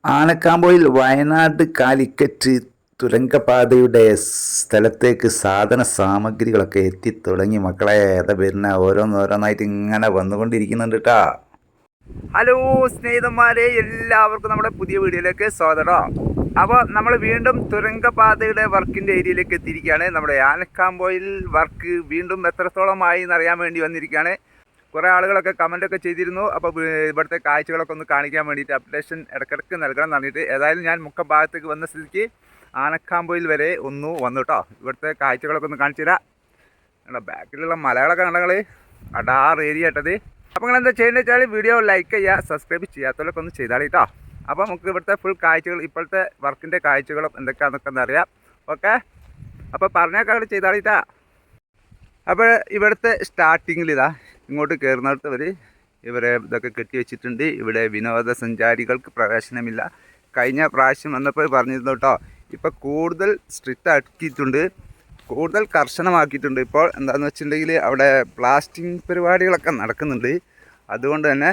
ആനക്കാമ്പോയിൽ വയനാട് കാലിക്കറ്റ് തുരങ്കപാതയുടെ സ്ഥലത്തേക്ക് സാധന സാമഗ്രികളൊക്കെ എത്തിത്തുടങ്ങി മക്കളെ. ഏതാ വരുന്ന ഓരോന്നോരോന്നായിട്ട് ഇങ്ങനെ വന്നുകൊണ്ടിരിക്കുന്നുണ്ട് കേട്ടാ. ഹലോ സ്നേഹിതന്മാരെ, എല്ലാവർക്കും നമ്മുടെ പുതിയ വീഡിയോയിലേക്ക് സ്വാഗതം. അപ്പോൾ നമ്മൾ വീണ്ടും തുരങ്കപാതയുടെ വർക്കിൻ്റെ ഏരിയയിലേക്ക് എത്തിയിരിക്കുകയാണ്. നമ്മുടെ ആനക്കാമ്പോയിൽ വർക്ക് വീണ്ടും എത്രത്തോളമായി എന്നറിയാൻ വേണ്ടി വന്നിരിക്കുകയാണ്. കുറേ ആളുകളൊക്കെ കമൻറ്റൊക്കെ ചെയ്തിരുന്നു. അപ്പോൾ ഇവിടുത്തെ കാഴ്ചകളൊക്കെ ഒന്ന് കാണിക്കാൻ വേണ്ടിയിട്ട് അപ്ഡേഷൻ ഇടയ്ക്കിടയ്ക്ക് നൽകണം എന്ന് പറഞ്ഞിട്ട് ഏതായാലും ഞാൻ മുക്കം ഭാഗത്തേക്ക് വന്ന സ്ഥിതിക്ക് ആനക്കാമ്പോയിൽ വരെ ഒന്ന് വന്നു കേട്ടോ. ഇവിടുത്തെ കാഴ്ചകളൊക്കെ ഒന്ന് കാണിച്ചു തരാം. ബാക്കിലുള്ള മലകളൊക്കെ കണ്ടങ്ങൾ അടാർ ഏരിയ കേട്ടത്. അപ്പോൾ നിങ്ങൾ എന്താ ചെയ്യേണ്ടത് വെച്ചാൽ വീഡിയോ ലൈക്ക് ചെയ്യുക, സബ്സ്ക്രൈബ് ചെയ്യാത്തവരൊക്കെ ഒന്ന് ചെയ്താൽ കേട്ടോ. അപ്പോൾ നമുക്ക് ഇവിടുത്തെ ഫുൾ കാഴ്ചകൾ, ഇപ്പോഴത്തെ വർക്കിൻ്റെ കാഴ്ചകളും എന്തൊക്കെയാണെന്നൊക്കെ ഒന്ന് അറിയാം. ഓക്കെ, അപ്പോൾ പറഞ്ഞേക്കാൾ ചെയ്താളിട്ടാ. അപ്പോൾ ഇവിടുത്തെ സ്റ്റാർട്ടിങ്ങിൽ ഇങ്ങോട്ട് കയറുന്നിടത്ത് ഇവരെ ഇതൊക്കെ കെട്ടി വെച്ചിട്ടുണ്ട്. ഇവിടെ വിനോദസഞ്ചാരികൾക്ക് പ്രവേശനമില്ല. കഴിഞ്ഞ പ്രാവശ്യം വന്നപ്പോൾ പറഞ്ഞിരുന്നു കേട്ടോ. ഇപ്പോൾ കൂടുതൽ സ്ട്രിക്റ്റ് ആക്കിയിട്ടുണ്ട്, കൂടുതൽ കർശനമാക്കിയിട്ടുണ്ട്. ഇപ്പോൾ എന്താണെന്ന് വെച്ചിട്ടുണ്ടെങ്കിൽ അവിടെ പ്ലാസ്റ്റിക് പരിപാടികളൊക്കെ നടക്കുന്നുണ്ട്. അതുകൊണ്ട് തന്നെ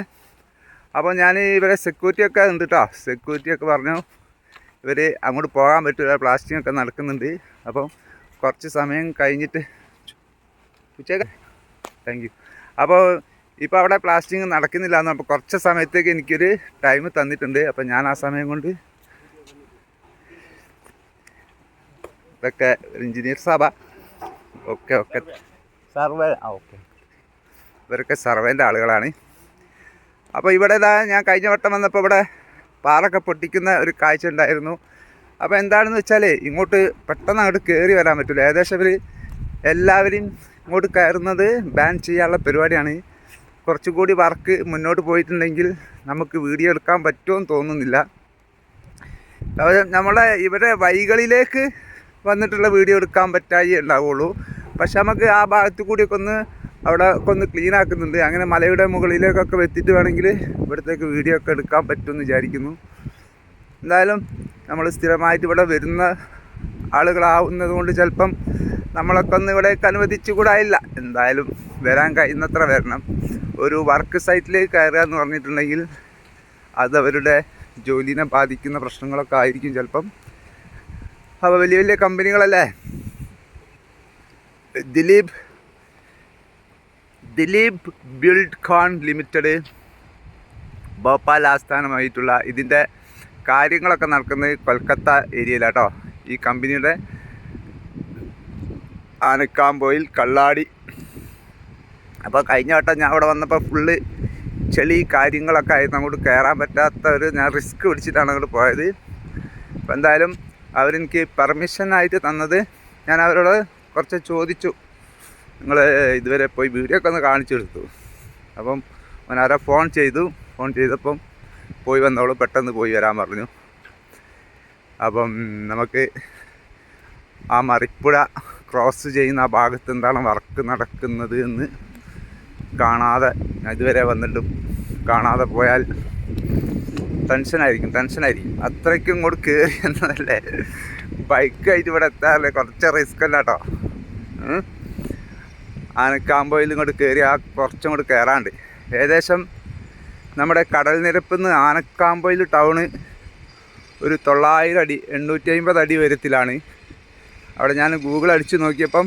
അപ്പോൾ ഞാൻ ഇവരെ സെക്യൂരിറ്റിയൊക്കെ ഉണ്ട് കേട്ടോ. സെക്യൂരിറ്റിയൊക്കെ പറഞ്ഞു ഇവർ അങ്ങോട്ട് പോകാൻ പറ്റില്ല, പ്ലാസ്റ്റിക്കൊക്കെ നടക്കുന്നുണ്ട്. അപ്പം കുറച്ച് സമയം കഴിഞ്ഞിട്ട് താങ്ക് യു. അപ്പോൾ ഇപ്പോൾ അവിടെ പ്ലാസ്റ്റിക് നടക്കുന്നില്ല എന്ന്. അപ്പോൾ കുറച്ച് സമയത്തേക്ക് എനിക്കൊരു ടൈം തന്നിട്ടുണ്ട്. അപ്പോൾ ഞാൻ ആ സമയം കൊണ്ട് ഇതൊക്കെ എഞ്ചിനീയർ സാബ ഓക്കെ സർവേ ഓക്കെ, ഇവരൊക്കെ സർവേൻ്റെ ആളുകളാണ്. അപ്പോൾ ഇവിടെ ഞാൻ കഴിഞ്ഞ വട്ടം വന്നപ്പോൾ ഇവിടെ പാറൊക്കെ പൊട്ടിക്കുന്ന ഒരു കാഴ്ച ഉണ്ടായിരുന്നു. അപ്പോൾ എന്താണെന്ന് വെച്ചാൽ ഇങ്ങോട്ട് പെട്ടെന്ന് അങ്ങോട്ട് കയറി വരാൻ പറ്റില്ല. ഏകദേശം ഇവർ എല്ലാവരെയും ഇങ്ങോട്ട് കയറുന്നത് ബാൻ ചെയ്യാനുള്ള പരിപാടിയാണ്. കുറച്ചുകൂടി വർക്ക് മുന്നോട്ട് പോയിട്ടുണ്ടെങ്കിൽ നമുക്ക് വീഡിയോ എടുക്കാൻ പറ്റുമെന്ന് തോന്നുന്നില്ല. നമ്മളെ ഇവരെ വഴികളിലേക്ക് വന്നിട്ടുള്ള വീഡിയോ എടുക്കാൻ പറ്റായി ഉണ്ടാവുള്ളൂ. പക്ഷെ നമുക്ക് ആ ഭാഗത്തു കൂടിയൊക്കെ ഒന്ന് അവിടെ ഒക്കെ ഒന്ന് ക്ലീൻ ആക്കുന്നുണ്ട്. അങ്ങനെ മലയുടെ മുകളിലേക്കൊക്കെ വെത്തിയിട്ട് വേണമെങ്കിൽ ഇവിടത്തേക്ക് വീഡിയോ ഒക്കെ എടുക്കാൻ പറ്റുമെന്ന് വിചാരിക്കുന്നു. എന്തായാലും നമ്മൾ സ്ഥിരമായിട്ട് ഇവിടെ വരുന്ന ആളുകളാവുന്നത് കൊണ്ട് ചിലപ്പം നമ്മളൊക്കെ ഒന്ന് ഇവിടേക്ക് അനുവദിച്ചു കൂടായില്ല. എന്തായാലും വരാൻ കഴിയുന്നത്ര വരണം. ഒരു വർക്ക് സൈറ്റിലേക്ക് കയറുക എന്ന് പറഞ്ഞിട്ടുണ്ടെങ്കിൽ അത് അവരുടെ ജോലിനെ ബാധിക്കുന്ന പ്രശ്നങ്ങളൊക്കെ ആയിരിക്കും ചിലപ്പം. അപ്പോൾ വലിയ വലിയ കമ്പനികളല്ലേ, ദിലീപ് ബിൽഡ്കോൺ ലിമിറ്റഡ് ഭോപ്പാൽ ആസ്ഥാനമായിട്ടുള്ള ഇതിൻ്റെ കാര്യങ്ങളൊക്കെ നടക്കുന്നത് കൊൽക്കത്ത ഏരിയയിലാട്ടോ. ഈ കമ്പനിയുടെ ആനക്കാമ്പോയിൽ കള്ളാടി. അപ്പോൾ കഴിഞ്ഞ വട്ടം ഞാൻ അവിടെ വന്നപ്പോൾ ഫുള്ള് ചെളി കാര്യങ്ങളൊക്കെ ആയിരുന്നു, അങ്ങോട്ട് കയറാൻ പറ്റാത്ത ഞാൻ റിസ്ക് പിടിച്ചിട്ടാണ് അങ്ങോട്ട് പോയത്. അപ്പോൾ എന്തായാലും അവരെനിക്ക് പെർമിഷനായിട്ട് തന്നത്, ഞാൻ അവരോട് കുറച്ച് ചോദിച്ചു, നിങ്ങൾ ഇതുവരെ പോയി വീഡിയോ ഒക്കെ ഒന്ന് കാണിച്ചു കൊടുത്തു. അപ്പം അവനാരോ ഫോൺ ചെയ്തപ്പം പോയി വന്നോളൂ, പെട്ടെന്ന് പോയി വരാൻ പറഞ്ഞു. അപ്പം നമുക്ക് ആ മറിപ്പുഴ ക്രോസ് ചെയ്യുന്ന ആ ഭാഗത്ത് എന്താണ് വർക്ക് നടക്കുന്നത് എന്ന് കാണാതെ, ഇതുവരെ വന്നിട്ടും കാണാതെ പോയാൽ ടെൻഷനായിരിക്കും. അത്രയ്ക്കും ഇങ്ങോട്ട് കയറി എന്നതല്ലേ, ബൈക്കായിട്ട് ഇവിടെ എത്താറല്ലേ കുറച്ച് റിസ്ക് അല്ല കേട്ടോ. ആനക്കാമ്പോയിൽ ഇങ്ങോട്ട് കയറി കുറച്ചും കൂടി കയറാണ്ട്. ഏകദേശം നമ്മുടെ കടൽ നിരപ്പിൽ നിന്ന് ആനക്കാമ്പോയിൽ ടൗണ് ഒരു 900 അടി 850 അടി ഉയരത്തിലാണ്. അവിടെ ഞാൻ ഗൂഗിൾ അടിച്ച് നോക്കിയപ്പം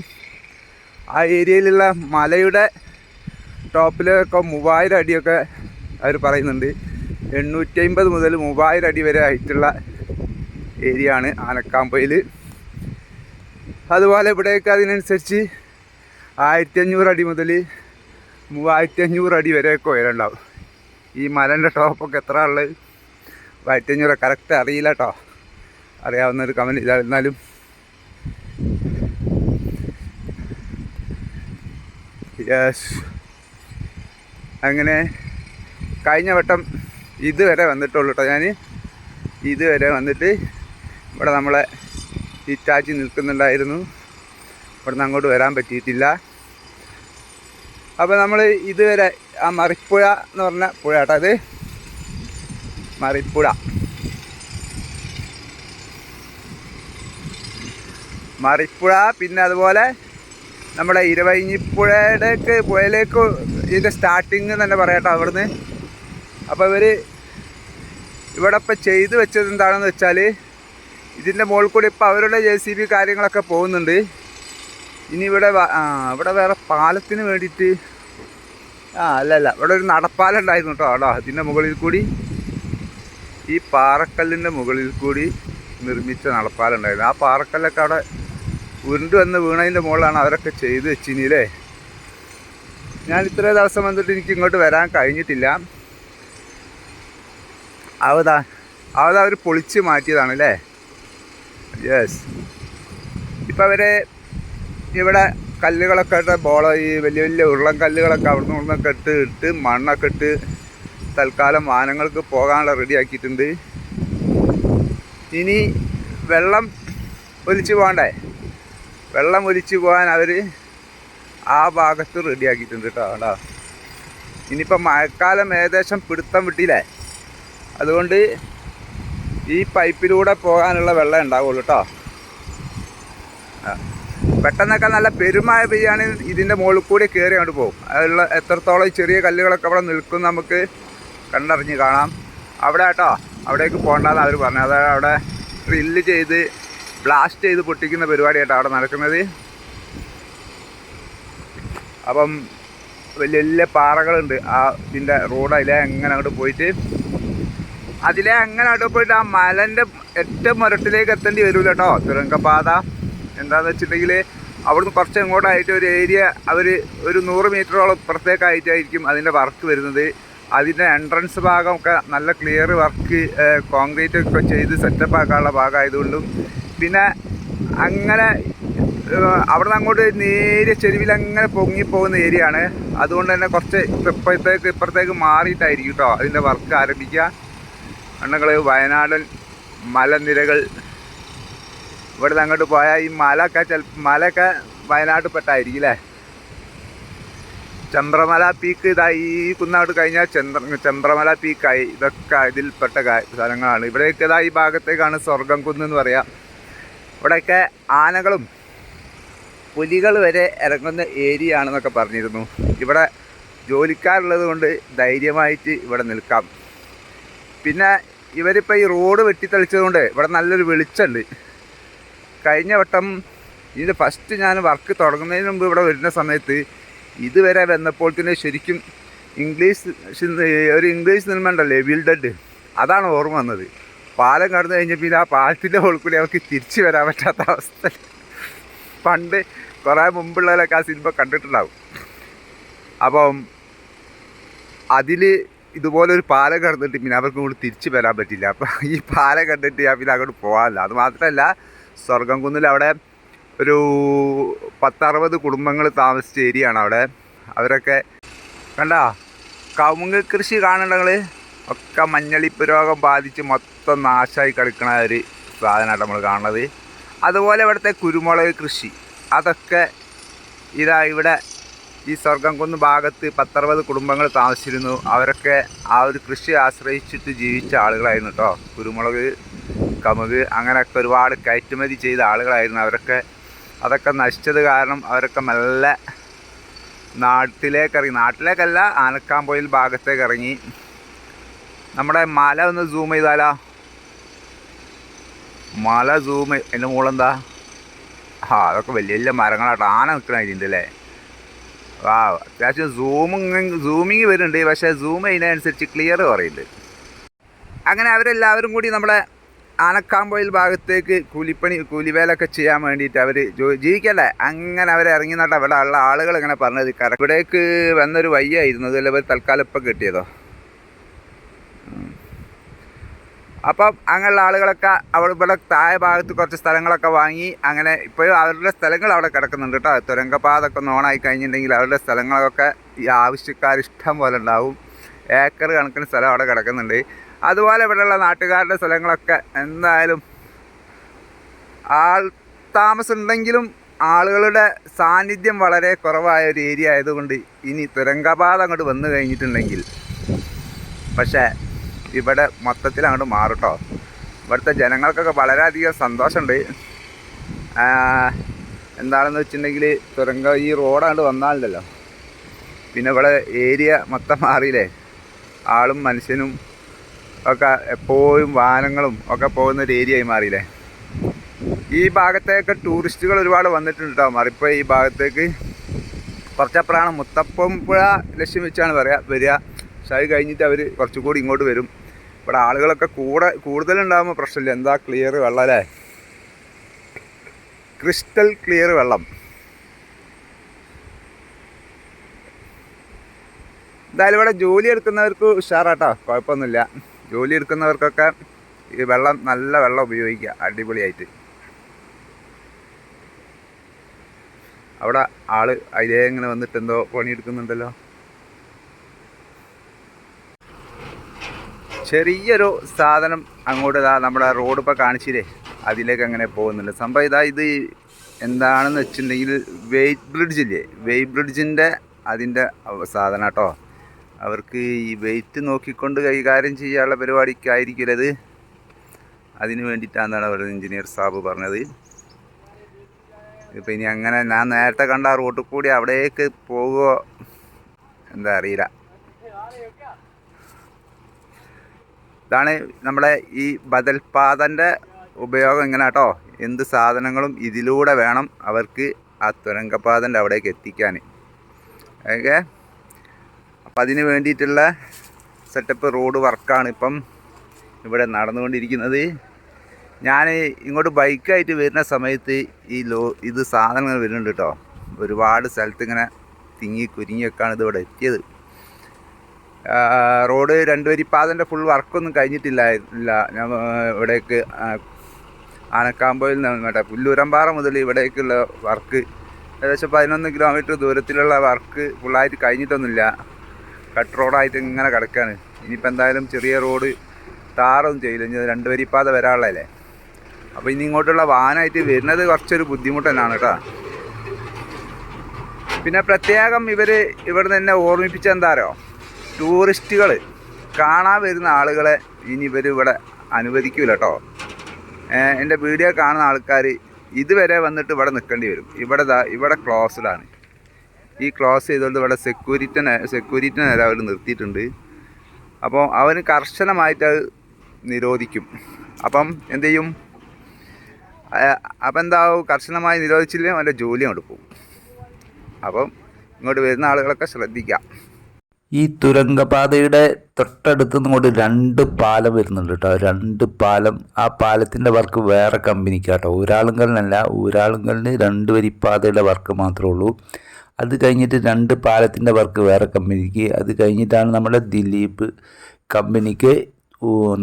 ആ ഏരിയയിലുള്ള മലയുടെ ടോപ്പിലൊക്കെ 3000 അടിയൊക്കെ അവർ പറയുന്നുണ്ട്. 850 മുതൽ 3000 അടി വരെ ആയിട്ടുള്ള ഏരിയ ആണ് ആനക്കാമ്പോയിൽ. അതുപോലെ ഇവിടേക്ക് അതിനനുസരിച്ച് 1500 അടി മുതൽ 3500 അടി വരെയൊക്കെ ഉയരമുണ്ടാവും. ഈ മലേൻ്റെ ടോപ്പൊക്കെ എത്ര ഉള്ളത് 1500 കറക്റ്റ് അറിയില്ല കേട്ടോ. അറിയാവുന്നൊരു കമൻറ്റ് ചെയ്താൽ. എന്നാലും അങ്ങനെ കഴിഞ്ഞ വട്ടം ഇതുവരെ വന്നിട്ടുള്ളൂ കേട്ടോ. ഞാൻ ഇതുവരെ വന്നിട്ട് ഇവിടെ നമ്മളെ ഹിറ്റാച്ചി നിൽക്കുന്നുണ്ടായിരുന്നു. ഇവിടെ നിന്ന് അങ്ങോട്ട് വരാൻ പറ്റിയിട്ടില്ല. അപ്പോൾ നമ്മൾ ഇതുവരെ ആ മറിപ്പുഴ എന്ന് പറഞ്ഞ പുഴ കേട്ടോ, അത് മറിപ്പുഴ. പിന്നെ അതുപോലെ നമ്മുടെ പുഴയിലേക്ക് ഇതിൻ്റെ സ്റ്റാർട്ടിങ് തന്നെ പറയാം കേട്ടോ അവിടുന്ന്. അപ്പോൾ ഇവർ ഇവിടെ ഇപ്പം ചെയ്ത് വെച്ചത് എന്താണെന്ന് വെച്ചാൽ ഇതിൻ്റെ മുകളിൽ കൂടി ഇപ്പോൾ അവരുടെ JCB കാര്യങ്ങളൊക്കെ പോകുന്നുണ്ട്. ഇനി ഇവിടെ ഇവിടെ വേറെ പാലത്തിന് വേണ്ടിയിട്ട് അല്ല ഇവിടെ ഒരു നടപ്പാലം ഉണ്ടായിരുന്നു കേട്ടോ. അവിടെ അതിൻ്റെ മുകളിൽ കൂടി ഈ പാറക്കല്ലിൻ്റെ മുകളിൽ കൂടി നിർമ്മിച്ച നടപ്പാലം ഉണ്ടായിരുന്നു. ആ പാറക്കല്ലൊക്കെ അവിടെ ഉരുണ്ട് വന്ന് വീണതിൻ്റെ മുകളിലാണ് അവരൊക്കെ ചെയ്ത് വെച്ചിനില്ലേ. ഞാൻ ഇത്രയും ദിവസം വന്നിട്ട് എനിക്ക് ഇങ്ങോട്ട് വരാൻ കഴിഞ്ഞിട്ടില്ല. അവതാ അവർ പൊളിച്ച് മാറ്റിയതാണ് അല്ലേ. യെസ്. ഇപ്പം അവർ ഇവിടെ കല്ലുകളൊക്കെ ഇട്ട് ഈ വലിയ വലിയ ഉരുളൻ കല്ലുകളൊക്കെ അവിടുന്ന് ഇവിടുന്നൊക്കെ ഇട്ട് മണ്ണൊക്കെ ഇട്ട് തൽക്കാലം വാഹനങ്ങൾക്ക് പോകാനുള്ള റെഡിയാക്കിയിട്ടുണ്ട്. ഇനി വെള്ളം ഒലിച്ച് പോകണ്ടേ, വെള്ളം ഒലിച്ച് പോകാൻ അവർ ആ ഭാഗത്ത് റെഡിയാക്കിയിട്ടുണ്ട് കേട്ടോ. ഇനിയിപ്പോൾ മഴക്കാലം ഏകദേശം പിടുത്തം വിട്ടില്ലേ, അതുകൊണ്ട് ഈ പൈപ്പിലൂടെ പോകാനുള്ള വെള്ളം ഉണ്ടാവുള്ളൂ കേട്ടോ. പെട്ടെന്നൊക്കെ നല്ല പെരുമഴ പെയ്യാണെങ്കിൽ ഇതിൻ്റെ മുകളിൽ കൂടി കയറി അങ്ങോട്ട് പോകും. അതിലുള്ള എത്രത്തോളം ചെറിയ കല്ലുകളൊക്കെ അവിടെ നിൽക്കും നമുക്ക് കണ്ടറിഞ്ഞ് കാണാം. അവിടെ കേട്ടോ, അവിടേക്ക് പോകണ്ടെന്ന് അവർ പറഞ്ഞു. അതായത് അവിടെ ഡ്രില്ല് ചെയ്ത് ബ്ലാസ്റ്റ് ചെയ്ത് പൊട്ടിക്കുന്ന പരിപാടി കേട്ടോ അവിടെ നടക്കുന്നത്. അപ്പം വലിയ വലിയ പാറകളുണ്ട് ഇതിൻ്റെ റോഡ് അതിലെ അങ്ങനെ അങ്ങോട്ട് പോയിട്ട് ആ മലൻ്റെ ഏറ്റവും മുരട്ടിലേക്ക് എത്തേണ്ടി വരില്ല കേട്ടോ തുരങ്കപാത. എന്താണെന്ന് വെച്ചിട്ടുണ്ടെങ്കിൽ അവിടുന്ന് കുറച്ച് ഇങ്ങോട്ടായിട്ട് ഒരു ഏരിയ അവർ ഒരു 100 മീറ്ററോളം ഇപ്പുറത്തേക്കായിട്ടായിരിക്കും അതിൻ്റെ വർക്ക് വരുന്നത്. അതിൻ്റെ എൻട്രൻസ് ഭാഗമൊക്കെ നല്ല ക്ലിയർ വർക്ക് കോൺക്രീറ്റ് ഒക്കെ ചെയ്ത് സെറ്റപ്പ് ആക്കാനുള്ള ഭാഗമായതുകൊണ്ടും പിന്നെ അങ്ങനെ അവിടെ നിന്ന് അങ്ങോട്ട് നേരിയ ചെരുവിൽ അങ്ങനെ പൊങ്ങിപ്പോകുന്ന ഏരിയ ആണ്. അതുകൊണ്ട് തന്നെ കുറച്ച് ഇപ്പുറത്തേക്ക് മാറിയിട്ടായിരിക്കും കേട്ടോ അതിൻ്റെ വർക്ക് ആരംഭിക്കുക. അണ്ണങ്ങൾ വയനാടൻ മലനിരകൾ ഇവിടെ നിന്ന് അങ്ങോട്ട് പോയാൽ ഈ മലയൊക്കെ വയനാട്ടിൽപ്പെട്ടായിരിക്കും അല്ലേ. ചന്ദ്രമല പീക്ക് ഇതാ ഈ കുന്നങ്ങോട്ട് കഴിഞ്ഞാൽ ചന്ദ്രമല പീക്കായി. ഇതൊക്കെ ഇതിൽപ്പെട്ട സ്ഥലങ്ങളാണ്. ഇവിടെയൊക്കെ ഇതാ ഈ ഭാഗത്തേക്കാണ് സ്വർഗം കുന്ന് എന്ന് പറയാം. ഇവിടെയൊക്കെ ആനകളും പുലികൾ വരെ ഇറങ്ങുന്ന ഏരിയ ആണെന്നൊക്കെ പറഞ്ഞിരുന്നു. ഇവിടെ ജോലിക്കാരുള്ളത് കൊണ്ട് ധൈര്യമായിട്ട് ഇവിടെ നിൽക്കാം. പിന്നെ ഇവരിപ്പോൾ ഈ റോഡ് വെട്ടിത്തെളിച്ചതുകൊണ്ട് ഇവിടെ നല്ലൊരു വെളിച്ചമുണ്ട്. കഴിഞ്ഞ വട്ടം ഇതിൻ്റെ ഫസ്റ്റ് ഞാൻ വർക്ക് തുടങ്ങുന്നതിന് മുമ്പ് ഇവിടെ വരുന്ന സമയത്ത് ഇതുവരെ വന്നപ്പോൾ തന്നെ ശരിക്കും ഒരു ഇംഗ്ലീഷ് സിനിമ ഉണ്ടല്ലേ വിൽഡഡ്, അതാണ് ഓർമ്മ വന്നത്. പാലം കടന്നു കഴിഞ്ഞപ്പോൾ ഇത് ആ പാലത്തിൻ്റെ മുകളിൽ അവർക്ക് തിരിച്ചു വരാൻ പറ്റാത്ത അവസ്ഥ. പണ്ട് കുറേ മുമ്പുള്ളവരൊക്കെ ആ സിനിമ കണ്ടിട്ടുണ്ടാവും. അപ്പം അതിൽ ഇതുപോലൊരു പാലം കടന്നിട്ട് പിന്നെ അവർക്ക് കൂടി തിരിച്ചു വരാൻ പറ്റില്ല. അപ്പം ഈ പാലം കണ്ടിട്ട് ഞാൻ പിന്നെ അങ്ങോട്ട് പോകാനില്ല. അത് മാത്രമല്ല സ്വർഗം കുന്നിൽ അവിടെ ഒരു 10-60 കുടുംബങ്ങൾ താമസിച്ച ഏരിയ ആണ് അവിടെ. അവരൊക്കെ കണ്ടോ കവുങ്ങ് കൃഷി കാണുന്നുണ്ടെങ്കിൽ ഒക്കെ മഞ്ഞളിപ്പ് രോഗം ബാധിച്ച് മൊത്തം നാശമായി കിടക്കണ ഒരു സാധനമാണ് നമ്മൾ കാണുന്നത്. അതുപോലെ ഇവിടുത്തെ കുരുമുളക് കൃഷി അതൊക്കെ ഇവിടെ ഈ സ്വർഗം കുന്ന് ഭാഗത്ത് 10-60 കുടുംബങ്ങൾ താമസിച്ചിരുന്നു. അവരൊക്കെ ആ ഒരു കൃഷി ആശ്രയിച്ചിട്ട് ജീവിച്ച ആളുകളായിരുന്നു കേട്ടോ. കുരുമുളക്, കമുക് അങ്ങനെയൊക്കെ ഒരുപാട് കയറ്റുമതി ചെയ്ത ആളുകളായിരുന്നു അവരൊക്കെ. അതൊക്കെ നശിച്ചത് കാരണം അവരൊക്കെ മെല്ലെ നാട്ടിലേക്കല്ല ആനക്കാംപൊയിൽ ഭാഗത്തേക്ക് ഇറങ്ങി. നമ്മുടെ മല ഒന്ന് സൂം ചെയ്താലോ, മല സൂം എൻ്റെ മുകളെന്താ അതൊക്കെ വലിയ വലിയ മരങ്ങളാട്ടോ. ആന നിൽക്കണായിട്ടുണ്ട് അല്ലേ. അത്യാവശ്യം സൂമിങ് വരുന്നുണ്ട്, പക്ഷേ സൂം ചെയ്യുന്നതനുസരിച്ച് ക്ലിയർ കുറയുന്നുണ്ട്. അങ്ങനെ അവരെല്ലാവരും കൂടി നമ്മളെ ആനക്കാംപൊയിൽ ഭാഗത്തേക്ക് കൂലിവേലൊക്കെ ചെയ്യാൻ വേണ്ടിയിട്ട് അവർ ജീവിക്കല്ലേ അങ്ങനെ അവർ ഇറങ്ങി നട്ട അവിടെ ഉള്ള ആളുകൾ ഇങ്ങനെ പറഞ്ഞത് ഇവിടേക്ക് വന്നൊരു വയ്യായിരുന്നു. അതല്ല ഇവർ തൽക്കാലം ഇപ്പം കിട്ടിയതോ. അപ്പം അങ്ങനെയുള്ള ആളുകളൊക്കെ ഇവിടെ താഴെ ഭാഗത്ത് കുറച്ച് സ്ഥലങ്ങളൊക്കെ വാങ്ങി അങ്ങനെ ഇപ്പോഴും അവരുടെ സ്ഥലങ്ങൾ അവിടെ കിടക്കുന്നുണ്ട് കേട്ടോ. തുരങ്കപാതൊക്കെ ഓണായി കഴിഞ്ഞിട്ടുണ്ടെങ്കിൽ അവരുടെ സ്ഥലങ്ങളൊക്കെ ഈ ആവശ്യക്കാർ ഇഷ്ടം പോലെ ഉണ്ടാവും. ഏക്കർ കണക്കിന് സ്ഥലം അവിടെ കിടക്കുന്നുണ്ട്. അതുപോലെ ഇവിടെയുള്ള നാട്ടുകാരുടെ സ്ഥലങ്ങളൊക്കെ എന്തായാലും ആൾ താമസം ഉണ്ടെങ്കിലും ആളുകളുടെ സാന്നിധ്യം വളരെ കുറവായ ഒരു ഏരിയ ആയതുകൊണ്ട് ഇനി തുരങ്കപാത അങ്ങോട്ട് വന്നു കഴിഞ്ഞിട്ടുണ്ടെങ്കിൽ പക്ഷേ ഇവിടെ മൊത്തത്തിൽ അങ്ങോട്ട് മാറും കേട്ടോ. ഇവിടുത്തെ ജനങ്ങൾക്കൊക്കെ വളരെയധികം സന്തോഷമുണ്ട്. എന്താണെന്ന് വെച്ചിട്ടുണ്ടെങ്കിൽ ഈ റോഡ് അങ്ങോട്ട് വന്നാലല്ലോ പിന്നെ ഇവിടെ ഏരിയ മൊത്തം മാറിയില്ലേ. ആളും മനുഷ്യനും ഒക്കെ എപ്പോഴും വാഹനങ്ങളും ഒക്കെ പോകുന്ന ഒരു ഏരിയയായി മാറിയില്ലേ. ഈ ഭാഗത്തേക്ക് ടൂറിസ്റ്റുകൾ ഒരുപാട് വന്നിട്ടുണ്ട് കേട്ടോ. മറിപ്പോൾ ഈ ഭാഗത്തേക്ക് കുറച്ചപ്പുറമാണ് മുത്തപ്പം പുഴ ലക്ഷ്യം വെച്ചാണ് വരിക. പക്ഷെ അത് കഴിഞ്ഞിട്ട് അവർ കുറച്ചുകൂടി ഇങ്ങോട്ട് വരും. ഇവിടെ ആളുകളൊക്കെ കൂടുതലുണ്ടാകുമ്പോൾ പ്രശ്നമില്ല. എന്താ ക്ലിയർ വെള്ളം അല്ലേ, ക്രിസ്റ്റൽ ക്ലിയർ വെള്ളം. എന്തായാലും ഇവിടെ ജോലി എടുക്കുന്നവർക്ക് ഉഷാറാട്ടോ, കുഴപ്പമൊന്നുമില്ല. ജോലി എടുക്കുന്നവർക്കൊക്കെ ഈ വെള്ളം നല്ല വെള്ളം ഉപയോഗിക്കുക അടിപൊളിയായിട്ട്. അവിടെ ആള് അതിലേ ഇങ്ങനെ വന്നിട്ട് എന്തോ പണിയെടുക്കുന്നുണ്ടല്ലോ. ചെറിയൊരു സാധനം അങ്ങോട്ട് നമ്മുടെ റോഡ് ഇപ്പോൾ കാണിച്ചില്ലേ, അതിലേക്ക് അങ്ങനെ പോകുന്നുണ്ട്. സംഭവം ഇത് എന്താണെന്ന് വെച്ചിട്ടുണ്ടെങ്കിൽ വെയ്റ്റ് ബ്രിഡ്ജ് ഇല്ലേ, വെയ്റ്റ് ബ്രിഡ്ജിൻ്റെ അതിൻ്റെ സാധനം കേട്ടോ. അവർക്ക് ഈ വെയിറ്റ് നോക്കിക്കൊണ്ട് കൈകാര്യം ചെയ്യാനുള്ള പരിപാടിക്കായിരിക്കില്ല ഇത്. അതിന് വേണ്ടിയിട്ടാണെന്നാണ് അവരുടെ എഞ്ചിനീയർ സാബ് പറഞ്ഞത്. ഇപ്പം ഇനി അങ്ങനെ ഞാൻ നേരത്തെ കണ്ട ആ റോട്ടിൽ കൂടി അവിടേക്ക് പോകുമോ എന്താ അറിയില്ല. ഇതാണ് നമ്മുടെ ഈ ബദൽപാതൻ്റെ ഉപയോഗം ഇങ്ങനെ കേട്ടോ. എന്ത് സാധനങ്ങളും ഇതിലൂടെ വേണം അവർക്ക് ആ തുരങ്കപാതൻ്റെ അവിടേക്ക് എത്തിക്കാൻ. ഓക്കെ, അപ്പം അതിന് വേണ്ടിയിട്ടുള്ള സെറ്റപ്പ് റോഡ് വർക്കാണ് ഇപ്പം ഇവിടെ നടന്നുകൊണ്ടിരിക്കുന്നത്. ഞാൻ ഇങ്ങോട്ട് ബൈക്കായിട്ട് വരുന്ന സമയത്ത് ഇത് സാധനങ്ങൾ വരുന്നുണ്ട് കേട്ടോ. ഒരുപാട് സ്ഥലത്ത് ഇങ്ങനെ തിങ്ങി കുരുങ്ങിയൊക്കെയാണ് ഇതിവിടെ എത്തിയത്. റോഡ് 2 വരിപ്പാതൻ്റെ ഫുൾ വർക്കൊന്നും കഴിഞ്ഞിട്ടില്ല. ഞാൻ ഇവിടേക്ക് ആനക്കാമ്പോയിൽ മറ്റേ പുല്ലൂരമ്പാറ മുതൽ ഇവിടേക്കുള്ള വർക്ക് ഏകദേശം 11 കിലോമീറ്റർ ദൂരത്തിലുള്ള വർക്ക് ഫുള്ളായിട്ട് കഴിഞ്ഞിട്ടൊന്നുമില്ല. കട്ട് റോഡായിട്ട് ഇങ്ങനെ കിടക്കുകയാണ്. ഇനിയിപ്പോൾ എന്തായാലും ചെറിയ റോഡ് ടാറൊന്നും ചെയ്യില്ല. ഇനി 2 വരിപ്പാത വരാനുള്ളതല്ലേ. അപ്പോൾ ഇനി ഇങ്ങോട്ടുള്ള വാഹനമായിട്ട് വരുന്നത് കുറച്ചൊരു ബുദ്ധിമുട്ട് തന്നെയാണ് കേട്ടോ. പിന്നെ പ്രത്യേകം ഇവിടെ തന്നെ ഓർമ്മിപ്പിച്ച എന്താരോ, ടൂറിസ്റ്റുകൾ കാണാൻ വരുന്ന ആളുകളെ ഇനി ഇവിടെ അനുവദിക്കില്ല കേട്ടോ. എൻ്റെ വീഡിയോ കാണുന്ന ആൾക്കാർ ഇതുവരെ വന്നിട്ട് ഇവിടെ നിൽക്കേണ്ടി വരും. ഇവിടെ ക്ലോസ്ഡാണ്. ഈ ക്ലോസ് ചെയ്തുകൊണ്ട് ഇവിടെ സെക്യൂരിറ്റിനെ വരെ അവർ നിർത്തിയിട്ടുണ്ട്. അപ്പോൾ അവന് കർശനമായിട്ട് അത് നിരോധിക്കും. അപ്പം എന്തു ചെയ്യും, അപ്പം എന്താവും, കർശനമായി നിരോധിച്ചില്ലെങ്കിൽ അവൻ്റെ ജോലി അങ്ങോട്ട് പോകും. അപ്പം ഇങ്ങോട്ട് വരുന്ന ആളുകളൊക്കെ ശ്രദ്ധിക്കാം. ഈ തുരങ്കപാതയുടെ തൊട്ടടുത്ത് ഇങ്ങോട്ട് 2 പാലം വരുന്നുണ്ട് കേട്ടോ. 2 പാലം. ആ പാലത്തിൻ്റെ വർക്ക് വേറെ കമ്പനിക്കാട്ടോ, ഊരാളുങ്കലിനല്ല. ഊരാളുങ്കലിന് 2 വരിപ്പാതയുടെ വർക്ക് മാത്രമേ ഉള്ളൂ. അത് കഴിഞ്ഞിട്ട് 2 പാലത്തിൻ്റെ വർക്ക് വേറെ കമ്പനിക്ക്. അത് കഴിഞ്ഞിട്ടാണ് നമ്മുടെ ദിലീപ് കമ്പനിക്ക്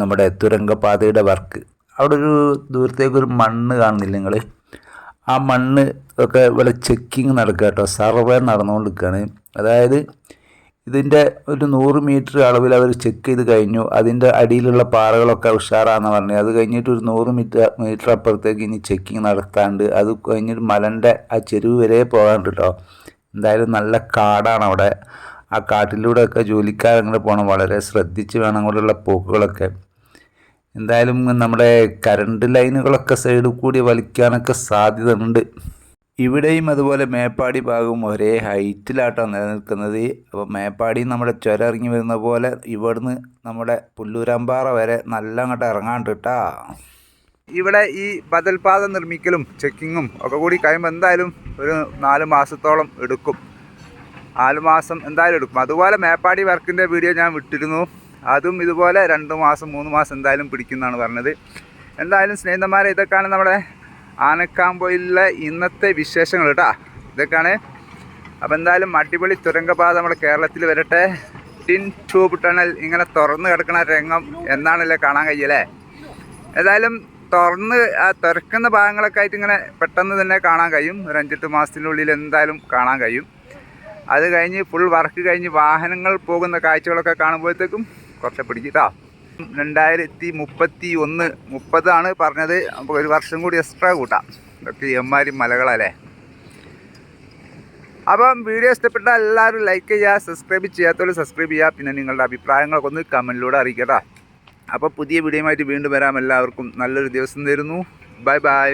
നമ്മുടെ തുരങ്കപാതയുടെ വർക്ക്. അവിടെ ഒരു ദൂരത്തേക്കൊരു മണ്ണ് കാണുന്നില്ല നിങ്ങൾ? ആ മണ്ണ് ഒക്കെ ഇവിടെ ചെക്കിങ് നടക്കുക കേട്ടോ. സർവേ നടന്നുകൊണ്ടിരിക്കുകയാണ്. അതായത് ഇതിൻ്റെ ഒരു 100 മീറ്റർ അളവിൽ അവർ ചെക്ക് ചെയ്ത് കഴിഞ്ഞു. അതിൻ്റെ അടിയിലുള്ള പാറകളൊക്കെ ഉഷാറാണെന്ന് പറഞ്ഞു. അത് കഴിഞ്ഞിട്ട് ഒരു 100 മീറ്റർ അപ്പുറത്തേക്ക് ഇനി ചെക്കിങ് നടത്താണ്ട്. അത് കഴിഞ്ഞിട്ട് മലൻ്റെ ആ ചെരുവ് വരെ പോകാണ്ട് കേട്ടോ. എന്തായാലും നല്ല കാടാണ് അവിടെ. ആ കാട്ടിലൂടെയൊക്കെ ജോലിക്കാരങ്ങനെ പോകണം. വളരെ ശ്രദ്ധിച്ച് വേണം അങ്ങോട്ടുള്ള പോക്കുകളൊക്കെ. എന്തായാലും നമ്മുടെ കറണ്ട് ലൈനുകളൊക്കെ സൈഡിൽ കൂടി വലിക്കാനൊക്കെ സാധ്യത ഉണ്ട്. ഇവിടെയും അതുപോലെ മേപ്പാടി ഭാഗവും ഒരേ ഹൈറ്റിലാട്ടോ നിലനിൽക്കുന്നത്. അപ്പോൾ മേപ്പാടി നമ്മുടെ ചുരം ഇറങ്ങി വരുന്ന പോലെ ഇവിടുന്ന് നമ്മുടെ പുല്ലൂരമ്പാറ വരെ നല്ല അങ്ങോട്ട് ഇറങ്ങാണ്ട് കേട്ടാ. ഇവിടെ ഈ ബദൽപാത നിർമ്മിക്കലും ചെക്കിങ്ങും ഒക്കെ കൂടി കഴിയുമ്പോൾ എന്തായാലും ഒരു 4 മാസത്തോളം എടുക്കും. 4 മാസം എന്തായാലും എടുക്കും. അതുപോലെ മേപ്പാടി വർക്കിൻ്റെ വീഡിയോ ഞാൻ വിട്ടിരുന്നു. അതും ഇതുപോലെ 2 മാസം 3 മാസം എന്തായാലും പിടിക്കുന്നതാണ് പറഞ്ഞത്. എന്തായാലും സ്നേഹിതന്മാരെ, ഇതൊക്കെയാണ് നമ്മുടെ ആനക്കാമ്പോയിലെ ഇന്നത്തെ വിശേഷങ്ങൾ കേട്ടോ. ഇതൊക്കെയാണ്. അപ്പോൾ എന്തായാലും അടിപൊളി തുരങ്കപാത നമ്മുടെ കേരളത്തിൽ വരട്ടെ. ടിൻ ട്യൂബ് ടണൽ ഇങ്ങനെ തുറന്ന് കിടക്കുന്ന രംഗം എന്നാണല്ലേ കാണാൻ കഴിയല്ലേ. ഏതായാലും തുറക്കുന്ന ഭാഗങ്ങളൊക്കെ ആയിട്ട് ഇങ്ങനെ പെട്ടെന്ന് തന്നെ കാണാൻ കഴിയും. ഒരു 5-8 മാസത്തിനുള്ളിൽ എന്തായാലും കാണാൻ കഴിയും. അത് കഴിഞ്ഞ് ഫുൾ വർക്ക് കഴിഞ്ഞ് വാഹനങ്ങൾ പോകുന്ന കാഴ്ചകളൊക്കെ കാണുമ്പോഴത്തേക്കും കുറച്ച് പിടിച്ചിട്ടാ. 2030 പറഞ്ഞത്. അപ്പോൾ 1 വർഷം കൂടി എക്സ്ട്രാ കൂട്ടാം. ഇതൊക്കെ എമ്മാരി മലകളല്ലേ. അപ്പം വീഡിയോ ഇഷ്ടപ്പെട്ടാൽ എല്ലാവരും ലൈക്ക് ചെയ്യുക, സബ്സ്ക്രൈബ് ചെയ്യാത്തവർ സബ്സ്ക്രൈബ് ചെയ്യുക. പിന്നെ നിങ്ങളുടെ അഭിപ്രായങ്ങളൊക്കെ ഒന്ന് കമൻറ്റിലൂടെ അറിയിക്കട്ടോ. അപ്പോൾ പുതിയ വീഡിയോയുമായിട്ട് വീണ്ടും വരാം. എല്ലാവർക്കും നല്ലൊരു ദിവസം തരുന്നു. Bye bye.